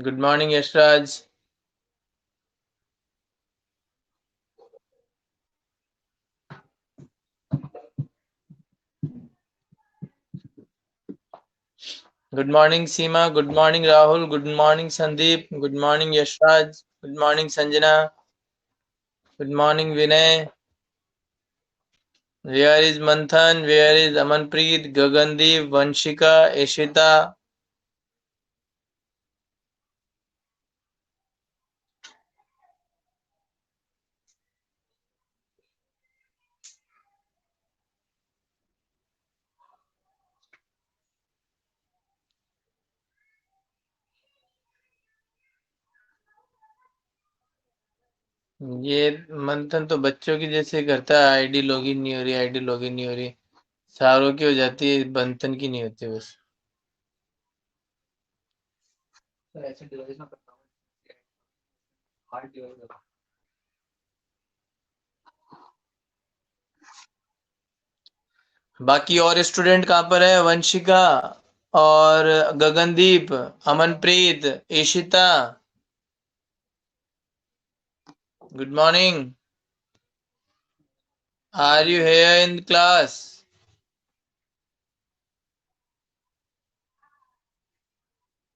Good morning Yashraj. Good morning Seema. Good morning Rahul. Good morning Sandeep. Good morning Yashraj. Good morning Sanjana. Good morning Vinay. Where is Manthan? Where is Amanpreet? Gagandeep, Vanshika, Ishita. ये मंथन तो बच्चों की जैसे करता है, आईडी लॉगिन नहीं हो रही, आईडी लॉगिन नहीं हो रही। सारों की हो जाती है, मंथन की नहीं होती बस। बाकी और स्टूडेंट कहाँ पर है? वंशिका और Gagandeep, Amanpreet, Ishita. Good morning. Are you here in class?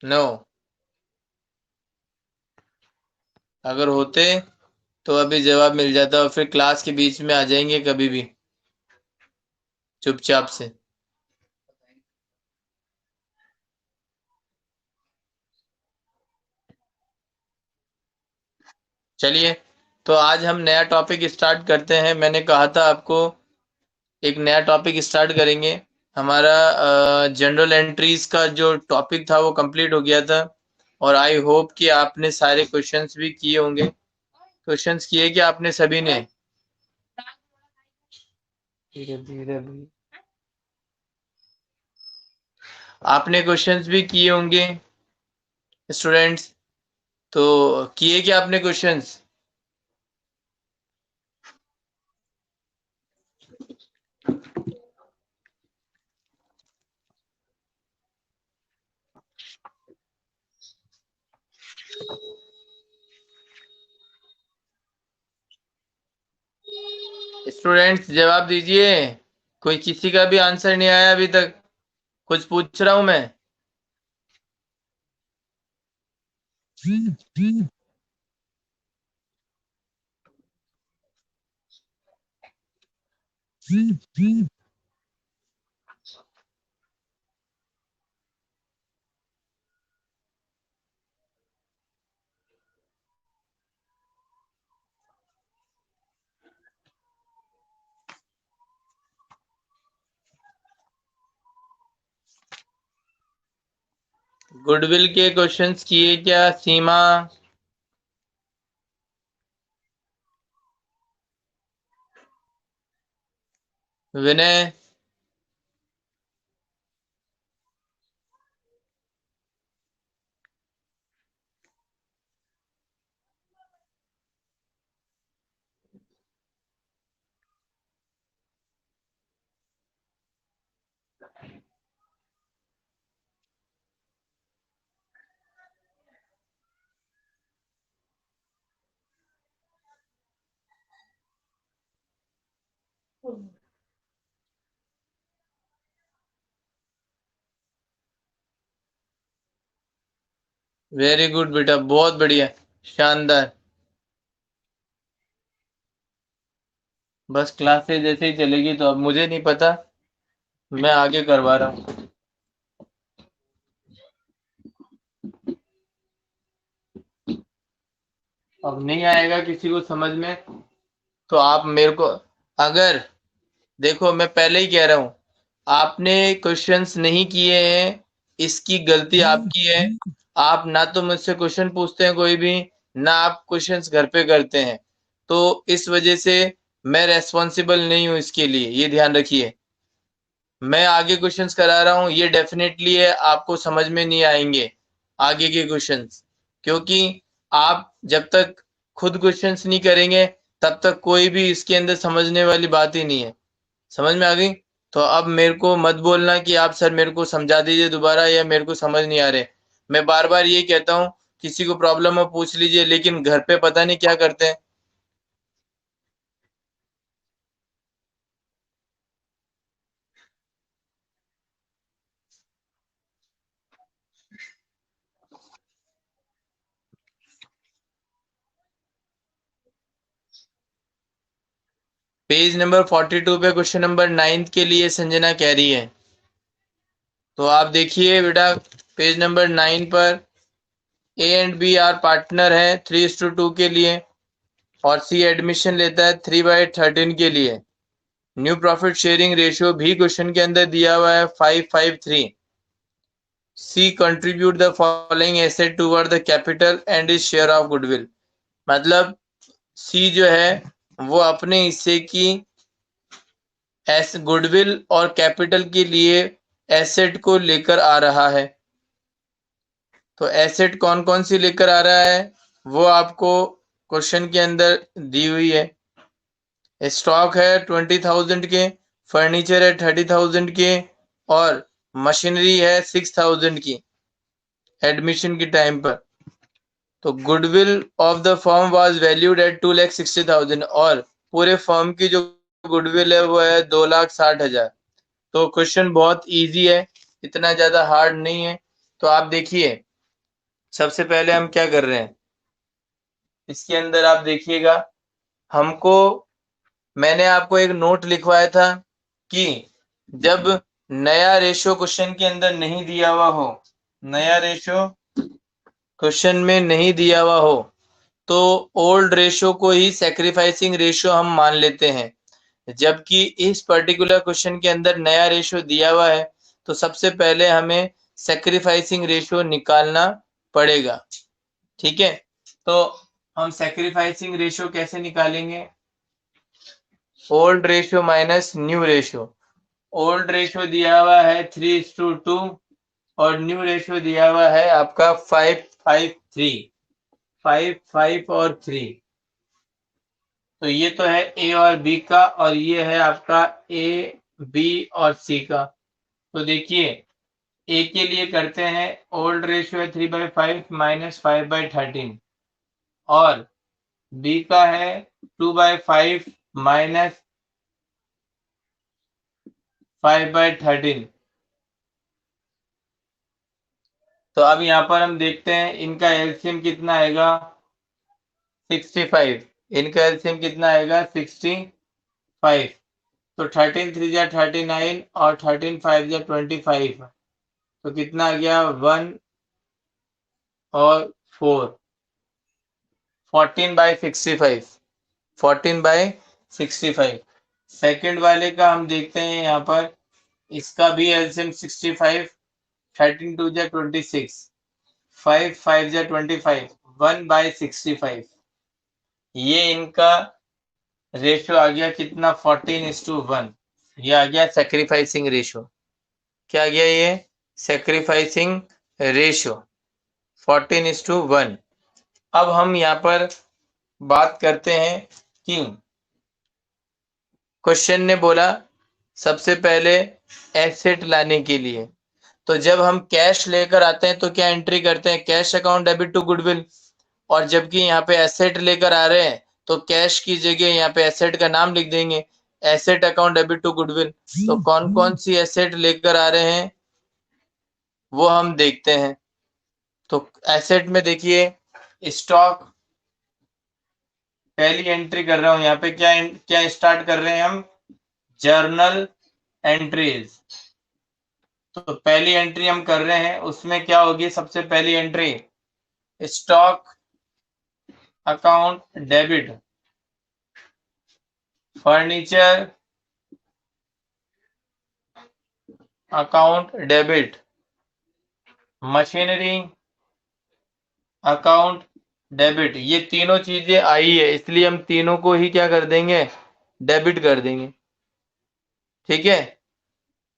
No. अगर होते तो अभी जवाब मिल जाता और फिर क्लास के बीच में आ जाएंगे कभी भी चुपचाप से। चलिए, तो आज हम नया टॉपिक स्टार्ट करते हैं। मैंने कहा था आपको एक नया टॉपिक स्टार्ट करेंगे। हमारा जनरल एंट्रीज का जो टॉपिक था वो कंप्लीट हो गया था और आई होप कि आपने सारे क्वेश्चंस भी किए होंगे। क्वेश्चंस किए कि आपने सभी ने? धीरे धीरे भी। आपने क्वेश्चंस भी किए होंगे स्टूडेंट्स, तो किए क्या आपने क्वेश्चंस? स्टूडेंट्स जवाब दीजिए। कोई किसी का भी आंसर नहीं आया अभी तक। कुछ पूछ रहा हूं मैं। गुडविल के क्वेश्चंस किए क्या सीमा? विनय? वेरी गुड बेटा, बहुत बढ़िया, शानदार। बस क्लासेस जैसे ही चलेगी तो अब मुझे नहीं पता, मैं आगे करवा रहा हूँ। अब नहीं आएगा किसी को समझ में तो आप मेरे को, अगर, देखो मैं पहले ही कह रहा हूं, आपने क्वेश्चंस नहीं किए हैं, इसकी गलती आपकी है। आप ना तो मुझसे क्वेश्चन पूछते हैं कोई भी, ना आप क्वेश्चंस घर पे करते हैं, तो इस वजह से मैं रेस्पॉन्सिबल नहीं हूं इसके लिए, ये ध्यान रखिए। मैं आगे क्वेश्चंस करा रहा हूं, ये डेफिनेटली है आपको समझ में नहीं आएंगे आगे के क्वेश्चंस, क्योंकि आप जब तक खुद क्वेश्चंस नहीं करेंगे तब तक कोई भी इसके अंदर समझने वाली बात ही नहीं है। समझ में आ गई? तो अब मेरे को मत बोलना कि आप सर मेरे को समझा दीजिए दोबारा या मेरे को समझ नहीं आ रहे। मैं बार बार ये कहता हूँ किसी को प्रॉब्लम हो पूछ लीजिए, लेकिन घर पे पता नहीं क्या करते हैं। पेज नंबर 42 पे क्वेश्चन नंबर 9 के लिए संजना कह रही है। तो आप देखिए बेटा, पेज नंबर 9 पर A and B are partner है 3:2 के लिए, और सी एडमिशन लेता है 3/13 के लिए। न्यू प्रॉफिट शेयरिंग रेशियो भी क्वेश्चन के अंदर दिया हुआ है 5:5:3। C contribute the following asset toward the capital and is share of goodwill. मतलब सी जो है वो अपने हिस्से की गुडविल और कैपिटल के लिए एसेट को लेकर आ रहा है। तो एसेट कौन कौन सी लेकर आ रहा है वो आपको क्वेश्चन के अंदर दी हुई है। स्टॉक है 20,000 के, फर्नीचर है 30,000 के, और मशीनरी है 6,000 की एडमिशन के टाइम पर। तो goodwill of the firm was valued at 2,60,000 और पूरे फर्म की जो गुडविल है वो है 2,60,000। तो क्वेश्चन बहुत इजी है, इतना ज्यादा हार्ड नहीं है। तो आप देखिए सबसे पहले हम क्या कर रहे हैं, इसके अंदर आप देखिएगा, हमको मैंने आपको एक नोट लिखवाया था कि जब नया रेशो क्वेश्चन के अंदर नहीं दिया हुआ हो, नया रेशो क्वेश्चन में नहीं दिया हुआ हो, तो ओल्ड रेशो को ही सैक्रिफाइसिंग रेशो हम मान लेते हैं। जबकि इस पर्टिकुलर क्वेश्चन के अंदर नया रेशो दिया हुआ है, तो सबसे पहले हमें सैक्रिफाइसिंग रेशो निकालना पड़ेगा। ठीक है, तो हम सैक्रिफाइसिंग रेशो कैसे निकालेंगे? Old ratio minus new ratio. Old ratio दिया हुआ है 3:2 और न्यू रेशो दिया हुआ है आपका 5:5:3। 5 और 3। तो ये तो है ए और बी का, और ये है आपका ए बी और सी का। तो देखिए ए के लिए करते हैं, ओल्ड रेशियो है 3/5 माइनस 5/13, और बी का है 2/5 माइनस 5/13। तो अब यहाँ पर हम देखते हैं इनका एलसीएम कितना आएगा, 65। इनका एलसीएम कितना आएगा, 65। तो 13×3 = 39 और 13×5 = 25। तो कितना आ गया, 1 और 4, 14/65। 14/65। सेकेंड वाले का हम देखते हैं यहाँ पर, इसका भी एलसीएम 65। 13×2 = 26, 5×5 = 25, 1/65। ये इनका रेशियो आ गया कितना, 14:1। ये आ गया सैक्रिफाइसिंग रेशियो। क्या आ गया ये, सैक्रिफाइसिंग रेशियो 14:1। अब हम यहाँ पर बात करते हैं कि क्वेश्चन ने बोला सबसे पहले एसेट लाने के लिए, तो जब हम कैश लेकर आते हैं तो क्या एंट्री करते हैं, cash account debit to goodwill. और जबकि यहाँ पे एसेट लेकर आ रहे हैं तो कैश की जगह यहाँ पे एसेट का नाम लिख देंगे, asset account debit to goodwill. तो कौन कौन सी एसेट लेकर आ रहे हैं वो हम देखते हैं। तो एसेट में देखिए स्टॉक, पहली एंट्री कर रहा हूं यहाँ पे, क्या क्या स्टार्ट कर रहे हैं हम, जर्नल एंट्रीज। तो पहली एंट्री हम कर रहे हैं, उसमें क्या होगी, सबसे पहली entry stock account debit, furniture account debit, machinery account debit. ये तीनों चीजें आई है, इसलिए हम तीनों को ही क्या कर देंगे, डेबिट कर देंगे। ठीक है,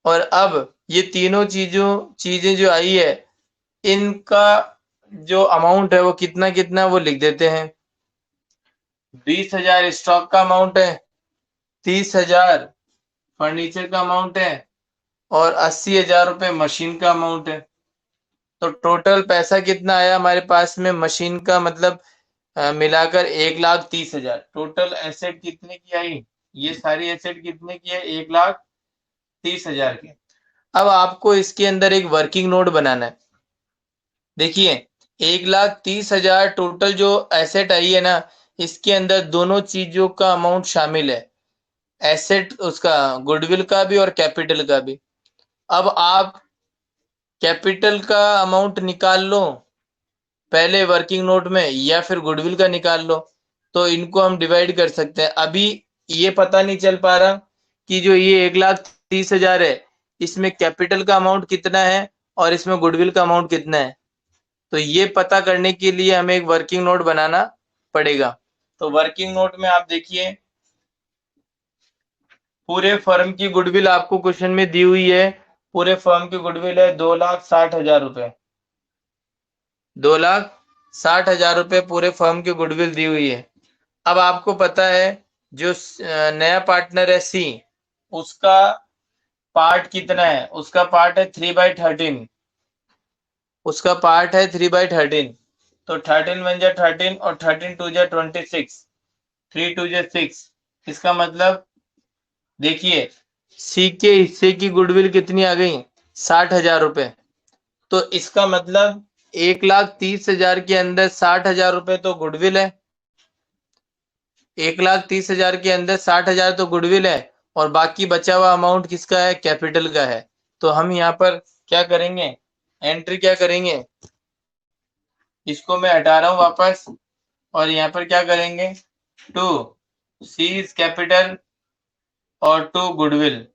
और अब ये तीनों चीजें जो आई है, इनका जो अमाउंट है वो कितना कितना वो लिख देते हैं। 20,000 स्टॉक का अमाउंट है, 30,000 फर्नीचर का अमाउंट है, और 80,000 रुपए मशीन का अमाउंट है। तो टोटल पैसा कितना आया हमारे पास में मशीन का, मतलब मिलाकर 1,30,000। टोटल एसेट कितने की आई, ये सारी एसेट कितने की है, 1,30,000 की। अब आपको इसके अंदर एक वर्किंग नोट बनाना है। देखिए 1,30,000 टोटल जो एसेट आई है ना, इसके अंदर दोनों चीजों का अमाउंट शामिल है, एसेट उसका, गुडविल का भी और कैपिटल का भी। अब आप कैपिटल का अमाउंट निकाल लो पहले वर्किंग नोट में, या फिर गुडविल का निकाल लो, तो इनको हम डिवाइड कर सकते हैं। अभी ये पता नहीं चल पा रहा कि जो ये 1,30,000 है, इसमें कैपिटल का अमाउंट कितना है और इसमें गुडविल का अमाउंट कितना है। तो ये पता करने के लिए हमें एक वर्किंग नोट बनाना पड़ेगा। तो वर्किंग नोट में आप देखिए, पूरे फर्म की गुडविल आपको क्वेश्चन में दी हुई है। पूरे फर्म की गुडविल है 2,60,000 रुपए। 2,60,000 रुपए पूरे फर्म की गुडविल दी हुई है। अब आपको पता है जो नया पार्टनर है सी, उसका पार्ट कितना है, उसका पार्ट है 3/13। उसका पार्ट है 3/13। तो 13 वन जा 13 और 13 टू जा 26, 3 टू जा 6। इसका मतलब देखिए सी के हिस्से की गुडविल कितनी आ गई, 60,000 रुपए। तो इसका मतलब 1,30,000 के अंदर 60,000 रुपए तो गुडविल है। 1,30,000 के अंदर 60,000 तो गुडविल है, और बाकी बचा हुआ अमाउंट किसका है, कैपिटल का है। तो हम यहाँ पर क्या करेंगे, एंट्री क्या करेंगे, इसको मैं हटा रहा हूँ वापस, और यहाँ पर क्या करेंगे, टू सी इज कैपिटल और टू गुडविल।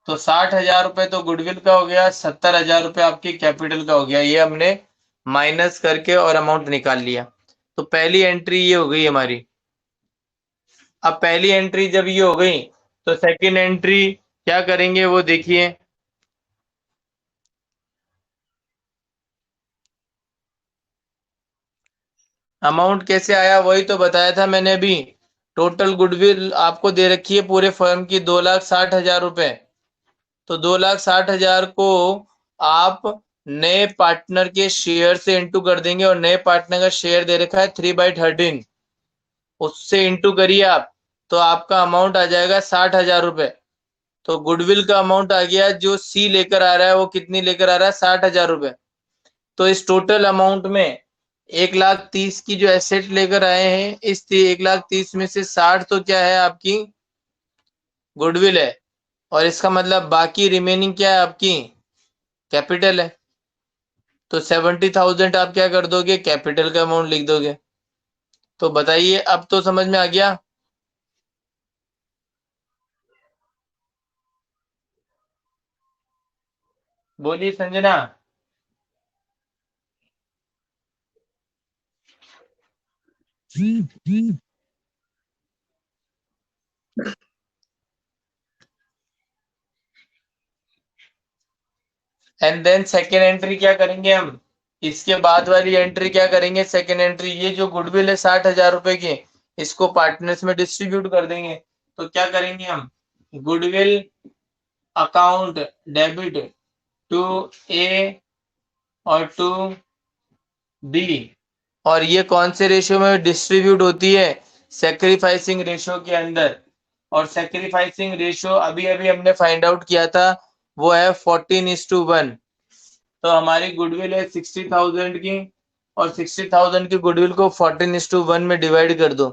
तो 60,000 रुपए तो गुडविल का हो गया, 70,000 रुपए आपकी कैपिटल का हो गया। ये हमने माइनस करके और अमाउंट निकाल लिया। तो पहली एंट्री ये हो गई हमारी। अब पहली एंट्री जब ये हो गई, तो सेकंड एंट्री क्या करेंगे वो देखिए। अमाउंट कैसे आया वही तो बताया था मैंने अभी। टोटल गुडविल आपको दे रखी है पूरे फर्म की 2,60,000 रुपए। तो 2,60,000 को आप नए पार्टनर के शेयर से इंटू कर देंगे, और नए पार्टनर का शेयर दे रखा है 3/13, उससे इंटू करिए आप, तो आपका अमाउंट आ जाएगा 60,000 रुपए। तो गुडविल का अमाउंट आ गया जो सी लेकर आ रहा है, वो कितनी लेकर आ रहा है, 60,000 रुपए। तो इस टोटल अमाउंट में 1,30,000 की जो एसेट लेकर आए हैं, इस 1,30,000 में से 60 तो क्या है आपकी गुडविल है, और इसका मतलब बाकी रिमेनिंग क्या है आपकी कैपिटल है। तो 70,000 आप क्या कर दोगे, कैपिटल का अमाउंट लिख दोगे। तो बताइए अब तो समझ में आ गया। बोलिए Sanjana. And then second entry क्या करेंगे हम, इसके बाद वाली एंट्री क्या करेंगे, सेकेंड एंट्री, ये जो गुडविल है 60,000 रुपए की, इसको पार्टनर्स में डिस्ट्रीब्यूट कर देंगे। तो क्या करेंगे हम, गुडविल अकाउंट डेबिट टू ए और टू बी। और ये कौन से रेशियो में डिस्ट्रीब्यूट होती है, सेक्रीफाइसिंग रेशियो के अंदर। और सेक्रीफाइसिंग रेशियो अभी अभी हमने फाइंड आउट किया था, वो है 14:1। तो हमारी गुडविल है 60,000 की, और 60,000 की गुडविल को 14:1 में डिवाइड कर दो।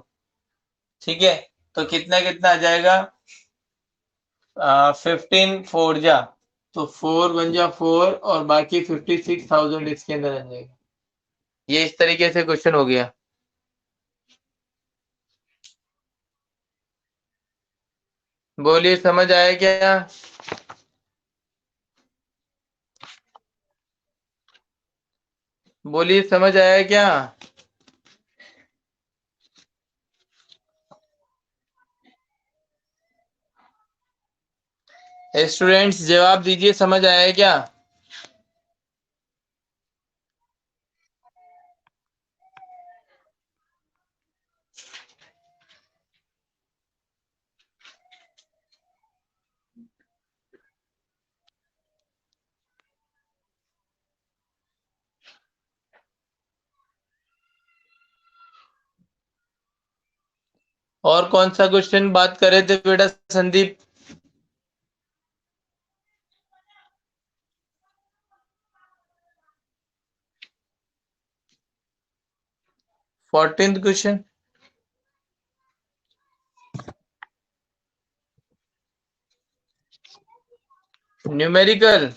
ठीक है, तो कितना कितना आ जाएगा, 15 4 जा, तो 4 1 जा 4, और बाकी 56,000 इसके अंदर आ जाएगा। ये इस तरीके से क्वेश्चन हो गया। बोलिए समझ आया क्या, बोलिए समझ आया क्या। स्टूडेंट्स जवाब दीजिए, समझ आया क्या। और कौन सा क्वेश्चन बात कर रहे थे बेटा Sandeep? Fourteenth question numerical.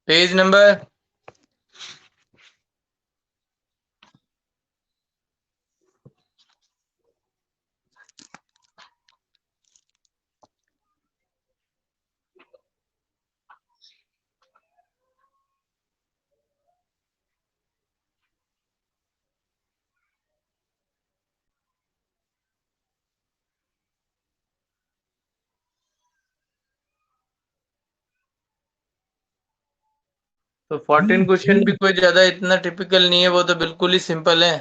Page number तो 14 क्वेश्चन भी कोई ज्यादा इतना टिपिकल नहीं है, वो तो बिल्कुल ही सिंपल है।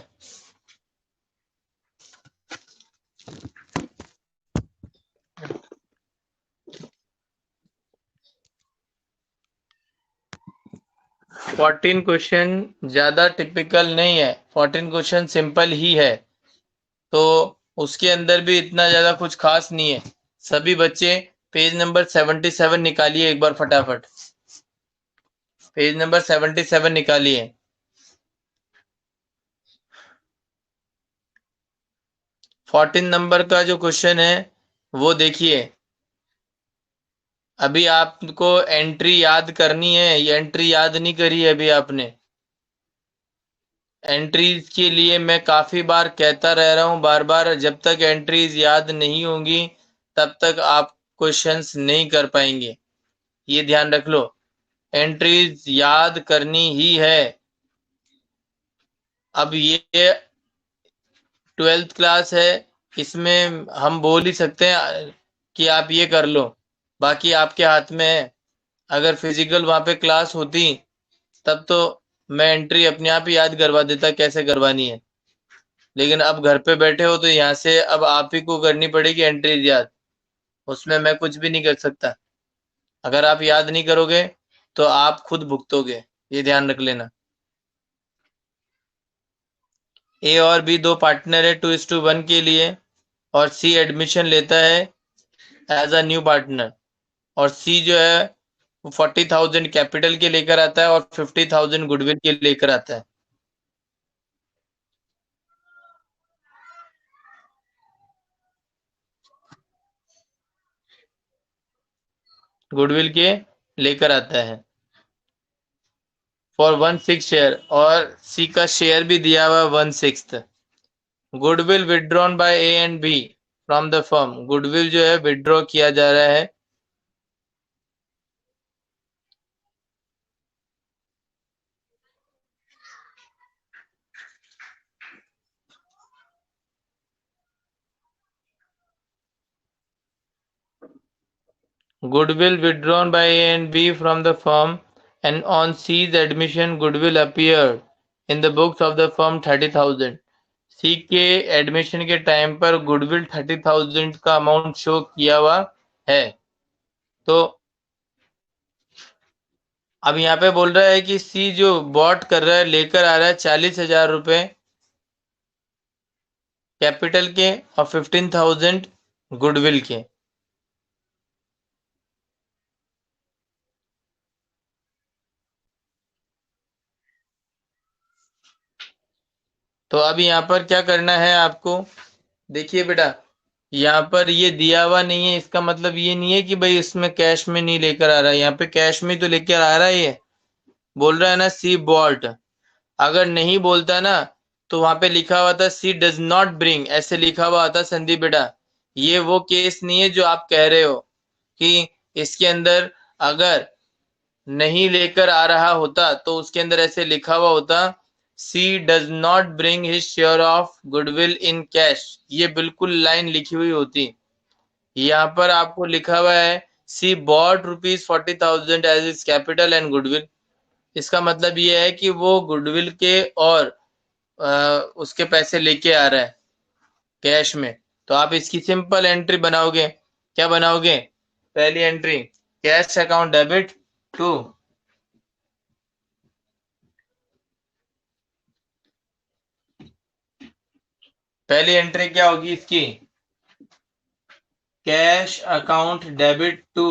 फोर्टीन क्वेश्चन ज्यादा टिपिकल नहीं है, 14 क्वेश्चन सिंपल ही है, तो उसके अंदर भी इतना ज्यादा कुछ खास नहीं है। सभी बच्चे पेज नंबर 77 निकालिए एक बार फटाफट, पेज नंबर 77 निकालिए। 14 नंबर का जो क्वेश्चन है वो देखिए। अभी आपको एंट्री याद करनी है, ये एंट्री याद नहीं करी है अभी आपने। एंट्रीज के लिए मैं काफी बार कहता रह रहा हूं बार बार, जब तक एंट्रीज याद नहीं होंगी तब तक आप क्वेश्चंस नहीं कर पाएंगे, ये ध्यान रख लो। एंट्रीज याद करनी ही है। अब ये 12th क्लास है, इसमें हम बोल ही सकते हैं कि आप ये कर लो, बाकी आपके हाथ में है। अगर फिजिकल वहां पे क्लास होती तब तो मैं एंट्री अपने आप ही याद करवा देता कैसे करवानी है, लेकिन अब घर पे बैठे हो तो यहाँ से अब आप ही को करनी पड़ेगी एंट्रीज याद, उसमें मैं कुछ भी नहीं कर सकता। अगर आप याद नहीं करोगे तो आप खुद भुगतोगे, ये ध्यान रख लेना। ए और बी दो पार्टनर है 2:1 के लिए, और सी एडमिशन लेता है एज अ न्यू पार्टनर, और सी जो है वो 40,000 कैपिटल के लेकर आता है और 50,000 गुडविल के लेकर आता है। गुडविल के लेकर आता है फॉर 1/6 शेयर, और सी का शेयर भी दिया हुआ 1/6। Goodwill withdrawn by A and B from the firm, goodwill जो है विड्रॉ किया जा रहा है। Goodwill withdrawn by A and B from the firm, and on C's admission goodwill appeared in the books of the firm 30,000। सी के admission के time पर goodwill 30,000 का अमाउंट शो किया हुआ है। तो अब यहाँ पे बोल रहा है कि सी जो बॉट कर रहा है लेकर आ रहा है 40,000 रुपए कैपिटल के और 15,000 गुडविल के। तो अब यहाँ पर क्या करना है आपको, देखिए बेटा, यहाँ पर ये दिया हुआ नहीं है, इसका मतलब ये नहीं है कि भाई इसमें कैश में नहीं लेकर आ रहा है, यहाँ पे कैश में तो लेकर आ रहा है। ये बोल रहा है ना सी बॉल्ट, अगर नहीं बोलता ना तो वहां पे लिखा हुआ था सी डज नॉट ब्रिंग, ऐसे लिखा हुआ था संदीप बेटा। ये वो केस नहीं है जो आप कह रहे हो कि इसके अंदर अगर नहीं लेकर आ रहा होता तो उसके अंदर ऐसे लिखा हुआ होता C does not bring his share of goodwill in cash, ये बिल्कुल लाइन लिखी हुई होती। यहाँ पर आपको लिखा हुआ है C bought ₹40,000 as is capital and goodwill, इसका मतलब ये है कि वो गुडविल के और उसके पैसे लेके आ रहा है कैश में। तो आप इसकी सिंपल एंट्री बनाओगे, क्या बनाओगे? पहली entry cash account debit to पहली एंट्री क्या होगी इसकी, cash account debit to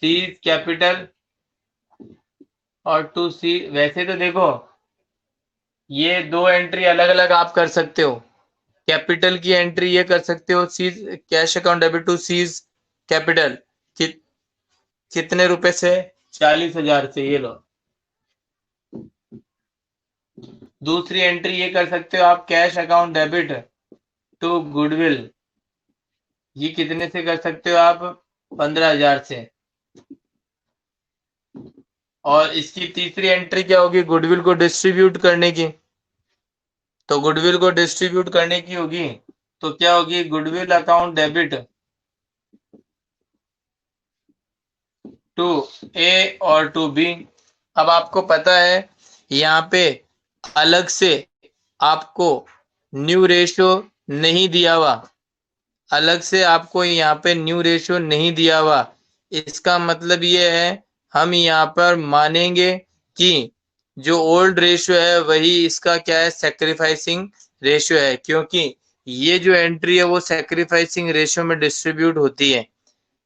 C's capital और टू सी। वैसे तो देखो ये दो एंट्री अलग अलग आप कर सकते हो। कैपिटल की एंट्री ये कर सकते हो, C's cash account debit to C's capital कि, कितने रुपए से, 40,000 से, ये लो। दूसरी एंट्री ये कर सकते हो आप, cash account debit to goodwill, ये कितने से कर सकते हो आप, 15,000 से। और इसकी तीसरी एंट्री क्या होगी, गुडविल को डिस्ट्रीब्यूट करने की। तो गुडविल को डिस्ट्रीब्यूट करने की होगी, तो क्या होगी, गुडविल अकाउंट डेबिट टू ए और टू बी। अब आपको पता है यहाँ पे अलग से आपको न्यू रेशियो नहीं दिया हुआ, अलग से आपको यहाँ पे न्यू रेशियो नहीं दिया हुआ। इसका मतलब ये है हम यहाँ पर मानेंगे कि जो ओल्ड रेशियो है वही इसका क्या है, सेक्रीफाइसिंग रेशियो है, क्योंकि ये जो एंट्री है वो सेक्रीफाइसिंग रेशियो में डिस्ट्रीब्यूट होती है।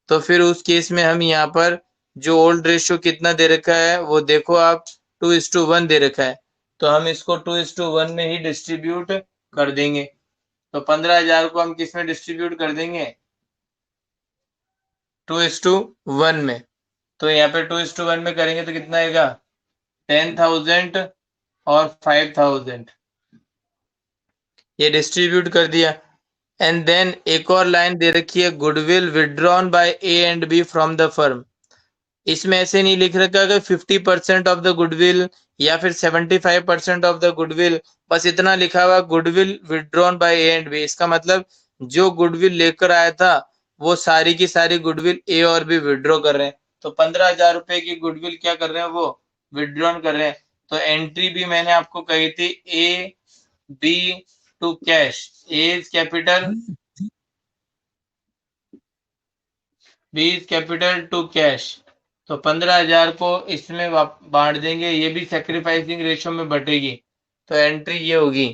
तो फिर उस केस में हम यहाँ पर जो ओल्ड रेशियो कितना दे रखा है वो देखो आप, 2:1 दे रखा है, तो हम इसको 2:1 में ही डिस्ट्रीब्यूट कर देंगे। तो 15,000 को हम किस में डिस्ट्रीब्यूट कर देंगे, 2:1 में। तो यहाँ पे 2:1 में करेंगे तो कितना आएगा, 10,000 और 5,000, ये डिस्ट्रीब्यूट कर दिया। एंड देन एक और लाइन दे रखी है, goodwill withdrawn by A and B from the firm. इसमें ऐसे नहीं लिख रखा कि 50% ऑफ द गुडविल या फिर 75% ऑफ द गुडविल, बस इतना लिखा हुआ goodwill withdrawn by A and B. इसका मतलब जो गुडविल लेकर आया था वो सारी की सारी गुडविल ए और बी विड्रॉ कर रहे हैं। तो 15,000 रुपए की गुडविल क्या कर रहे हैं, वो विड्रॉन कर रहे हैं। तो एंट्री भी मैंने आपको कही थी, A B to cash, A is capital, B is capital to cash. तो 15,000 को इसमें बांट देंगे, ये भी सेक्रीफाइसिंग रेशियो में बटेगी। तो एंट्री ये होगी।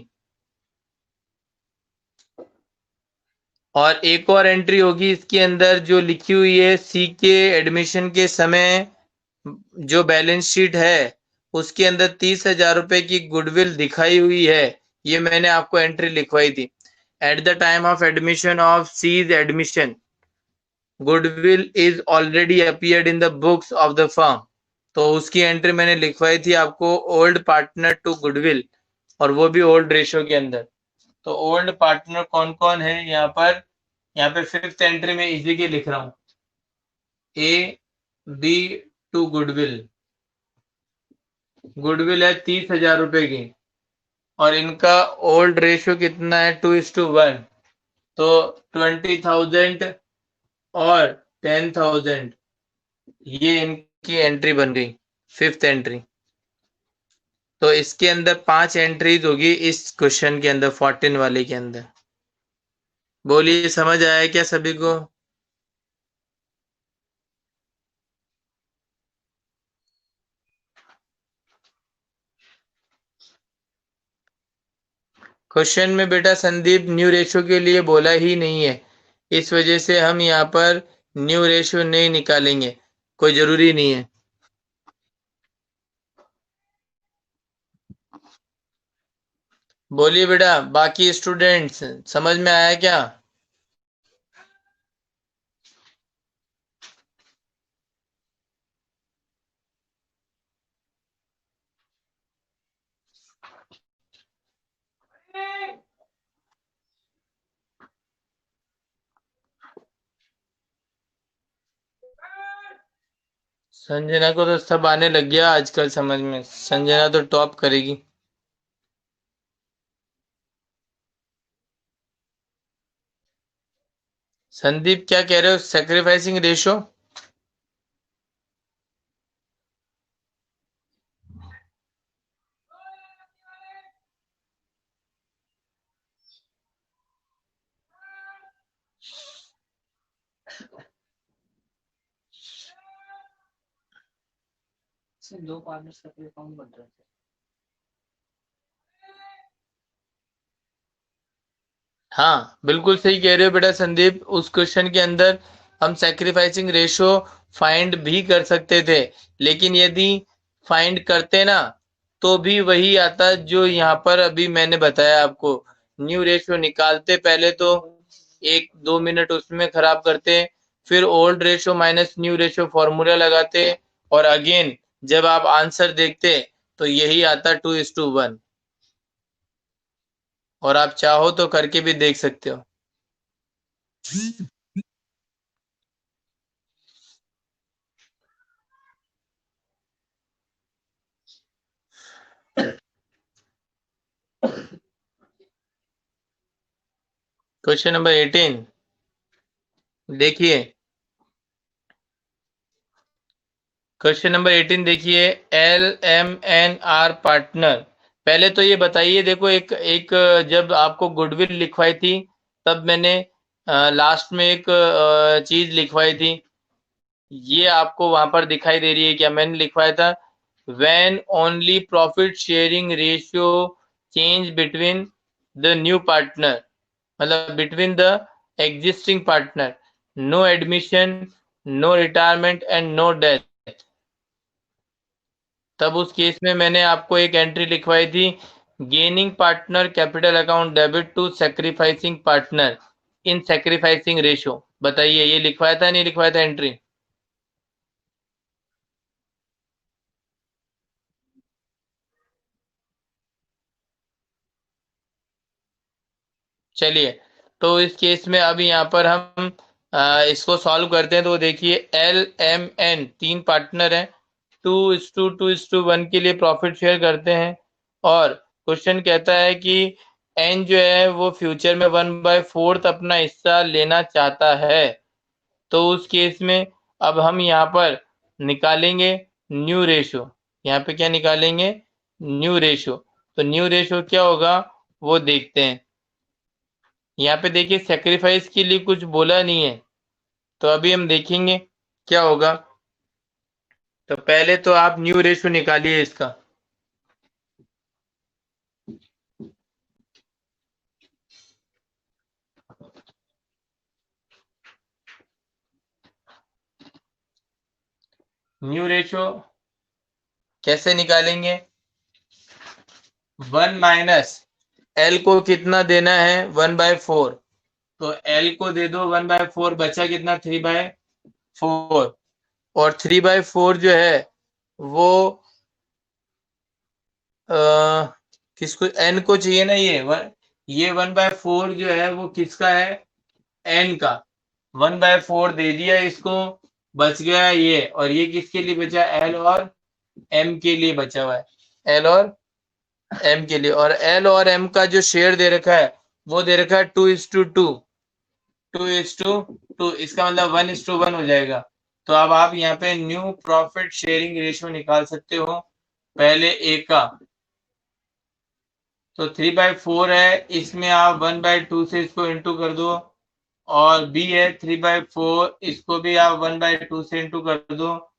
और एक और एंट्री होगी इसके अंदर जो लिखी हुई है, सी के एडमिशन के समय जो बैलेंस शीट है उसके अंदर 30,000 रुपए की गुडविल दिखाई हुई है, ये मैंने आपको एंट्री लिखवाई थी। At the time of admission of C's admission goodwill is already appeared in the books of the firm. तो उसकी एंट्री मैंने लिखवाई थी आपको, ओल्ड पार्टनर टू गुडविल, और वो भी ओल्ड रेशियो के अंदर। तो ओल्ड पार्टनर कौन कौन है यहाँ पर, यहाँ पे फिफ्थ एंट्री में इजी के लिख रहा हूँ, A B to goodwill. Goodwill है 30,000 रुपए की, और इनका ओल्ड रेशियो कितना है, 2:1। तो 20,000 और 10,000, ये इनकी एंट्री बन गई, फिफ्थ एंट्री। तो इसके अंदर 5 एंट्रीज होगी इस क्वेश्चन के अंदर, 14 वाले के अंदर। बोलिए समझ आया क्या सभी को। क्वेश्चन में बेटा संदीप न्यू रेशियो के लिए बोला ही नहीं है, इस वजह से हम यहाँ पर न्यू रेशियो नहीं निकालेंगे, कोई जरूरी नहीं है। बोलिए बेटा बाकी स्टूडेंट्स, समझ में आया क्या। संजना को तो सब आने लग गया आजकल समझ में, संजना तो टॉप करेगी। संदीप क्या कह रहे हो, सेक्रीफाइसिंग रेशियो। दो पार्टनर्स का अकाउंट बन रहा है। हाँ बिल्कुल सही कह रहे हो बेटा संदीप, उस क्वेश्चन के अंदर हम सैक्रिफाइसिंग रेशो फाइंड भी कर सकते थे, लेकिन यदि फाइंड करते ना तो भी वही आता जो यहाँ पर अभी मैंने बताया आपको। न्यू रेशो निकालते पहले तो 1-2 मिनट उसमें खराब करते, फिर old ratio minus new ratio formula लगाते, और अगेन जब आप आंसर देखते तो यही आता 2:1। और आप चाहो तो करके भी देख सकते हो। क्वेश्चन नंबर 18 देखिए, क्वेश्चन नंबर 18 देखिए, LMNR पार्टनर। पहले तो ये बताइए, देखो एक एक जब आपको गुडविल लिखवाई थी तब मैंने लास्ट में एक चीज लिखवाई थी, ये आपको वहां पर दिखाई दे रही है क्या? मैंने लिखवाया था when only profit sharing ratio change between the new partner, मतलब between the existing partner, no admission, no retirement and no death. तब उस केस में मैंने आपको एक एंट्री लिखवाई थी, gaining partner capital account debit to sacrificing partner in sacrificing ratio. बताइए ये लिखवाया था नहीं लिखवाया था एंट्री? चलिए, तो इस केस में अब यहाँ पर हम इसको सॉल्व करते हैं। तो देखिए LMN तीन पार्टनर हैं, 2:2:1 के लिए प्रॉफिट शेयर करते हैं, और क्वेश्चन कहता है कि एन जो है वो फ्यूचर में 1/4 अपना हिस्सा लेना चाहता है। तो उस केस में अब हम यहाँ पर निकालेंगे न्यू रेशो। यहाँ पे क्या निकालेंगे? New ratio. तो न्यू रेशो क्या होगा वो देखते हैं। यहाँ पे देखिए सेक्रीफाइस के लिए कुछ बोला नहीं है, तो अभी हम देखेंगे क्या होगा। तो पहले तो आप न्यू रेशो निकालिए इसका। न्यू रेशो कैसे निकालेंगे? 1 माइनस एल को कितना देना है? 1/4। तो एल को दे दो 1/4, बचा कितना? 3/4। और 3/4 जो है वो किसको? एन को चाहिए ना। ये 1/4 जो है वो किसका है? एन का। 1/4 दे दिया इसको, बच गया ये, और ये किसके लिए बचा? एल और एम के लिए बचा हुआ है। एल और एम के लिए, और एल और एम का जो शेयर दे रखा है वो दे रखा है 2:2। 2:2, इसका मतलब 1:1 हो जाएगा। तो अब आप यहाँ पे न्यू प्रॉफिट शेयरिंग रेशियो निकाल सकते हो। पहले ए का तो 3/4 है, इसमें आप 1/2 से इसको इंटू कर दो, और बी है 3/4, इसको भी आप 1/2 से इंटू कर दो,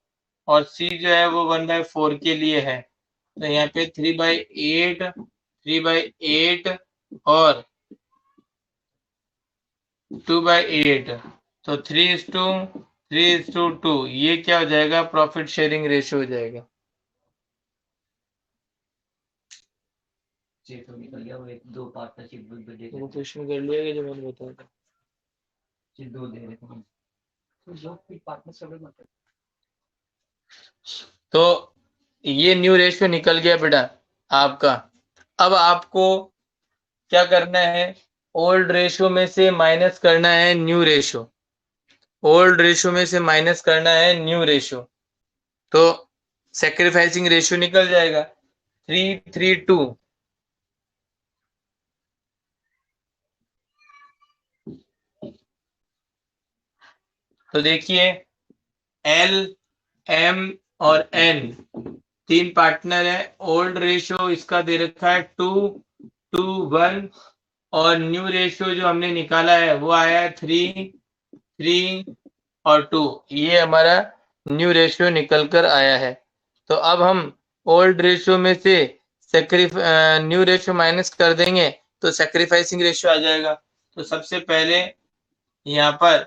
और सी जो है वो 1/4 के लिए है। तो यहाँ पे 3/8, 3/8 और 2/8, तो 3:2, ये क्या हो जाएगा? प्रॉफिट शेयरिंग रेशियो हो जाएगा। तो निकल गया वो, एक दो पार्टनरशिप वो क्वेश्चन कर लिया जो मैंने बताया था। दो दे रहे तो ये न्यू रेशियो निकल गया बेटा आपका। अब आपको क्या करना है? ओल्ड रेशियो में से माइनस करना है न्यू रेशियो। ओल्ड रेशियो में से माइनस करना है न्यू रेशियो, तो सेक्रीफाइसिंग रेशियो निकल जाएगा 3:3:2। तो देखिए एल, एम और एन तीन पार्टनर है। ओल्ड रेशियो इसका दे रखा है 2:1, और न्यू रेशियो जो हमने निकाला है वो आया है 3:3 और 2। ये हमारा न्यू रेशियो निकल कर आया है। तो अब हम ओल्ड रेशियो में से न्यू रेशियो माइनस कर देंगे तो सेक्रीफाइसिंग रेशियो आ जाएगा। तो सबसे पहले यहाँ पर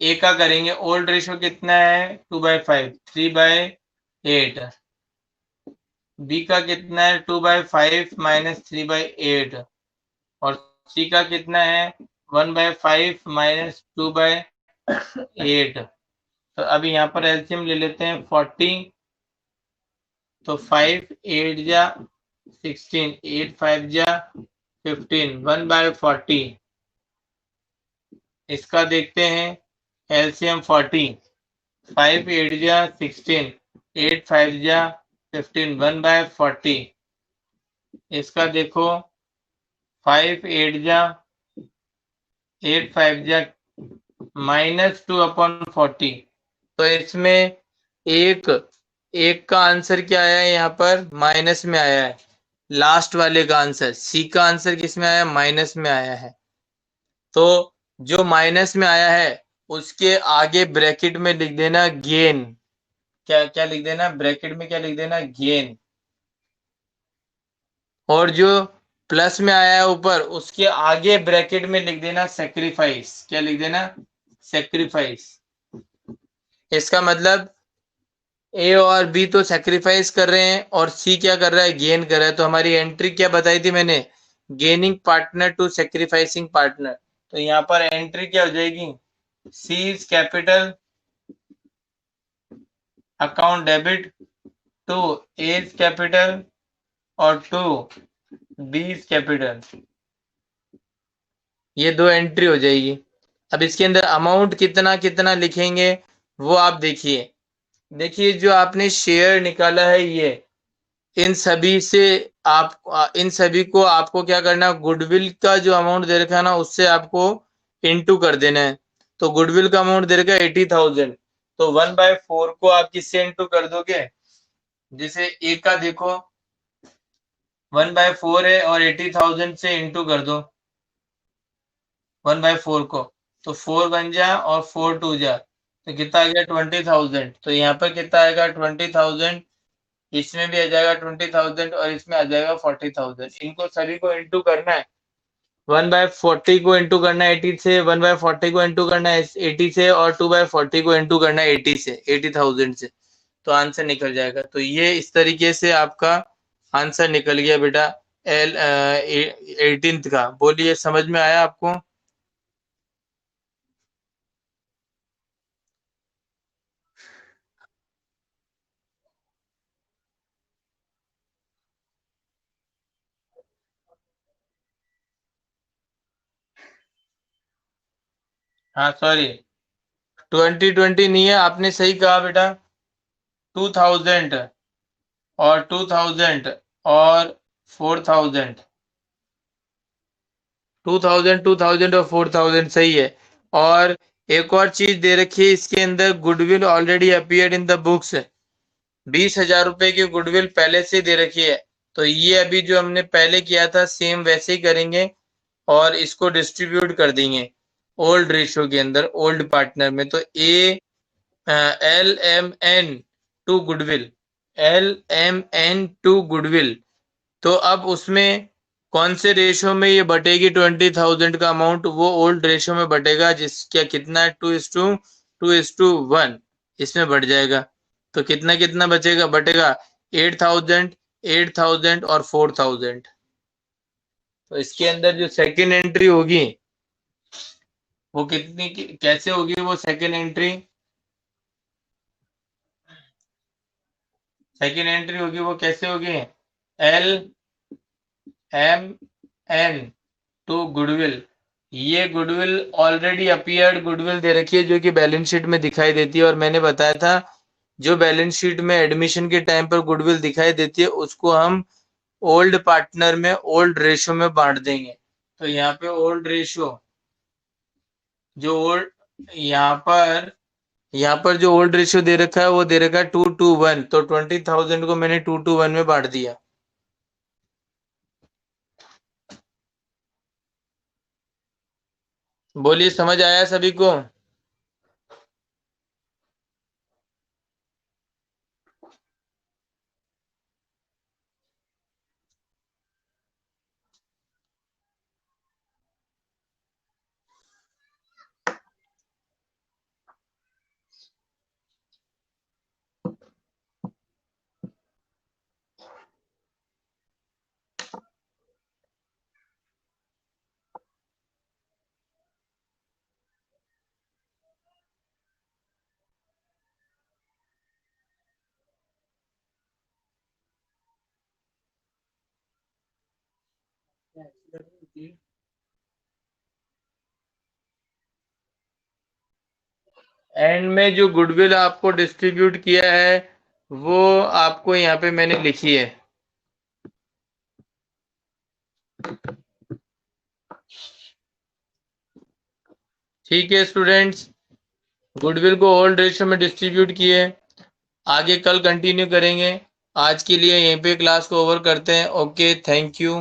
ए का करेंगे। ओल्ड रेशियो कितना है 2/5, 3/8। बी का कितना है 2/5 माइनस 3/8। और सी का कितना है 1/5 माइनस 2/8। तो अभी यहाँ पर एलसीएम ले लेते हैं 40। तो 5 8 जा 16, 8 5 जा 15, 1/40। इसका देखते हैं एलसीएम 40। 5 8 जा 16, 8 5 जा 15, 1/40। इसका देखो 5 8 जा 8 5 जा -2/40। तो इसमें एक एक का आंसर क्या आया है, यहाँ पर माइनस में आया है। लास्ट वाले का आंसर, सी का आंसर किस में आया है, माइनस में आया है। तो जो माइनस में आया है उसके आगे ब्रैकेट में लिख देना गेन। क्या क्या लिख देना ब्रैकेट में, क्या लिख देना गेन। और जो प्लस में आया है ऊपर उसके आगे ब्रैकेट में लिख देना सेक्रीफाइस। क्या लिख देना सेक्रीफाइस। इसका मतलब ए और बी तो सेक्रीफाइस कर रहे हैं और सी क्या कर रहा है, गेन कर रहा है। तो हमारी एंट्री क्या बताई थी मैंने, gaining partner to sacrificing partner. तो यहाँ पर एंट्री क्या हो जाएगी, C is capital account debit to A is capital और टू बी इज कैपिटल। ये दो एंट्री हो जाएगी। अब इसके अंदर अमाउंट कितना कितना लिखेंगे वो आप देखिए। देखिए जो आपने शेयर निकाला है ये, इन सभी से आप इन सभी को आपको क्या करना, गुडविल का जो अमाउंट दे रखा है ना उससे आपको इनटू कर देना है। तो गुडविल का अमाउंट दे रखा है 80,000। तो 1/4 को आप किससे इनटू कर दोगे, जैसे ए का देखो 1/4 है और 80,000 से इनटू कर दो 1/4 को। तो 4 बन जा और 4 2 जा, तो कितना आ गया 20,000। तो यहाँ पर कितना आएगा 20,000। इसमें भी आ जाएगा 20,000 और इसमें आ जाएगा 40,000। इनको सभी को इंटू करना है। 1/40 को इंटू करना है 80 से, 1/40 को इंटू करना है 80 से और 2/40 को इंटू करना है 80 से, 80,000 से। तो आंसर निकल जाएगा। तो ये इस तरीके से आपका आंसर निकल गया बेटा 18th का। बोलिए समझ में आया आपको। हाँ सॉरी 2020 नहीं है, आपने सही कहा बेटा। 2000 और 2000 और 4000, 2000 2000 और 4000 सही है। और एक और चीज दे रखी है इसके अंदर, goodwill already appeared in the books. 20,000 रुपए की गुडविल पहले से दे रखी है। तो ये अभी जो हमने पहले किया था सेम वैसे ही करेंगे और इसको डिस्ट्रीब्यूट कर देंगे ओल्ड रेशियो के अंदर, ओल्ड पार्टनर में। तो A LMN to goodwill, LMN to goodwill. तो अब उसमें कौन से रेशो में ये बटेगी 20,000 का अमाउंट, वो ओल्ड रेशो में बटेगा जिसका कितना है 2:1 इसमें बढ़ जाएगा। तो कितना कितना बचेगा बटेगा 8,000, 8,000 और 4,000। तो इसके अंदर जो सेकेंड एंट्री होगी वो कितनी कैसे होगी, वो सेकेंड एंट्री, सेकेंड एंट्री होगी वो कैसे होगी, LMN टू गुडविल। ये गुडविल ऑलरेडी अपीयर्ड गुडविल दे रखी है जो कि बैलेंस शीट में दिखाई देती है। और मैंने बताया था जो बैलेंस शीट में एडमिशन के टाइम पर गुडविल दिखाई देती है उसको हम ओल्ड पार्टनर में ओल्ड रेशो में बांट देंगे। तो यहाँ पे ओल्ड रेशो जो ओल्ड, यहाँ पर जो ओल्ड रेशियो दे रखा है वो दे रखा है 2:1। तो 20,000 को मैंने 2:1 में बांट दिया। बोलिए समझ आया सभी को। एंड में जो गुडविल आपको डिस्ट्रीब्यूट किया है वो आपको यहाँ पे मैंने लिखी है। ठीक है स्टूडेंट्स, गुडविल को होल रेशियो में डिस्ट्रीब्यूट किए, आगे कल कंटिन्यू करेंगे। आज के लिए यहीं पे क्लास को ओवर करते हैं। Okay, thank you.